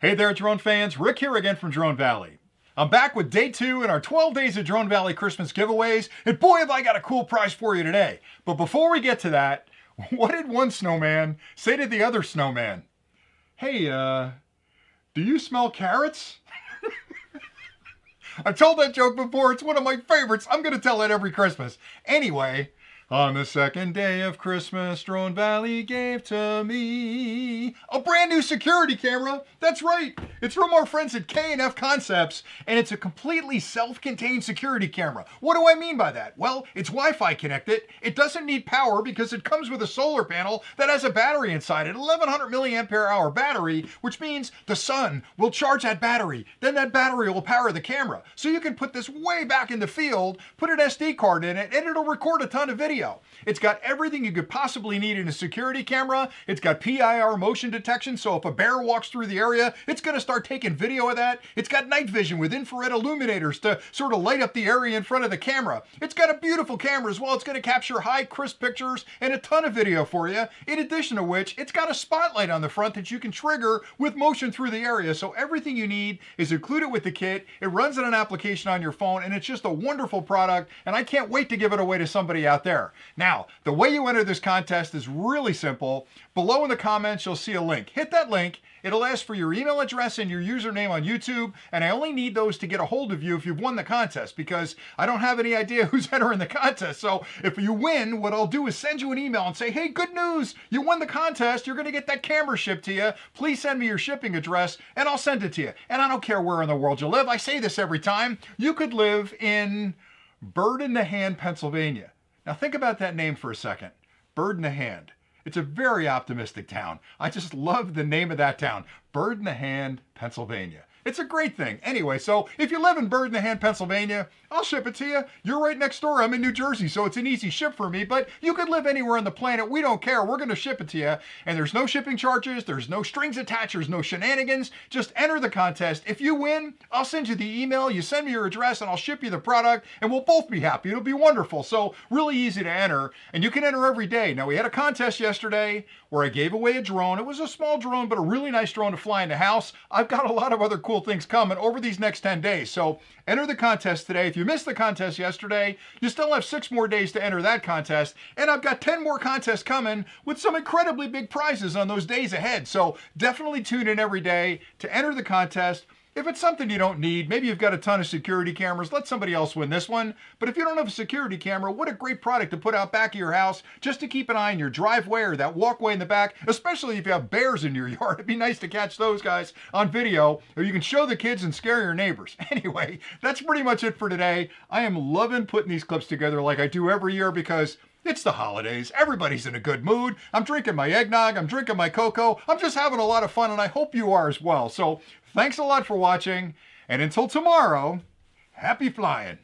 Hey there, drone fans. Rick here again from Drone Valley. I'm back with day 2 in our 12 Days of Drone Valley Christmas giveaways, and boy have I got a cool prize for you today. But before we get to that, what did one snowman say to the other snowman? Hey, do you smell carrots? I've told that joke before. It's one of my favorites. I'm going to tell it every Christmas. Anyway, on the second day of Christmas, Drone Valley gave to me a brand new security camera. That's right. It's from our friends at K&F Concepts, and it's a completely self-contained security camera. What do I mean by that? Well, it's Wi-Fi connected. It doesn't need power because it comes with a solar panel that has a battery inside it, 1100 milliampere hour battery, which means the sun will charge that battery. Then that battery will power the camera. So you can put this way back in the field, put an SD card in it, and it'll record a ton of video. It's got everything you could possibly need in a security camera. It's got PIR motion detection, so if a bear walks through the area, it's going to start taking video of that. It's got night vision with infrared illuminators to sort of light up the area in front of the camera. It's got a beautiful camera as well. It's going to capture high crisp pictures and a ton of video for you. In addition to which, it's got a spotlight on the front that you can trigger with motion through the area. So everything you need is included with the kit. It runs on an application on your phone, and it's just a wonderful product, and I can't wait to give it away to somebody out there. Now, the way you enter this contest is really simple. Below in the comments, you'll see a link. Hit that link. It'll ask for your email address and your username on YouTube, and I only need those to get a hold of you if you've won the contest, because I don't have any idea who's entering the contest. So if you win, what I'll do is send you an email and say, hey, good news, you won the contest. You're going to get that camera shipped to you. Please send me your shipping address, and I'll send it to you. And I don't care where in the world you live. I say this every time. You could live in Bird in the Hand, Pennsylvania. Now think about that name for a second. Bird in the Hand. It's a very optimistic town. I just love the name of that town. Bird in the Hand, Pennsylvania. It's a great thing. Anyway, so if you live in Bird in the Hand, Pennsylvania, I'll ship it to you. You're right next door. I'm in New Jersey, so it's an easy ship for me, but you could live anywhere on the planet. We don't care. We're going to ship it to you, and there's no shipping charges. There's no strings attached. There's no shenanigans. Just enter the contest. If you win, I'll send you the email. You send me your address, and I'll ship you the product, and we'll both be happy. It'll be wonderful. So really easy to enter, and you can enter every day. Now, we had a contest yesterday where I gave away a drone. It was a small drone, but a really nice drone to fly in the house. I've got a lot of other cool things coming over these next 10 days. So enter the contest today. If you missed the contest yesterday, you still have 6 more days to enter that contest. And I've got 10 more contests coming with some incredibly big prizes on those days ahead. So definitely tune in every day to enter the contest. If it's something you don't need, maybe you've got a ton of security cameras, let somebody else win this one. But if you don't have a security camera, what a great product to put out back of your house just to keep an eye on your driveway or that walkway in the back, especially if you have bears in your yard. It'd be nice to catch those guys on video, or you can show the kids and scare your neighbors. Anyway, that's pretty much it for today. I am loving putting these clips together like I do every year because it's the holidays. Everybody's in a good mood. I'm drinking my eggnog. I'm drinking my cocoa. I'm just having a lot of fun, and I hope you are as well. So thanks a lot for watching. And until tomorrow, happy flying.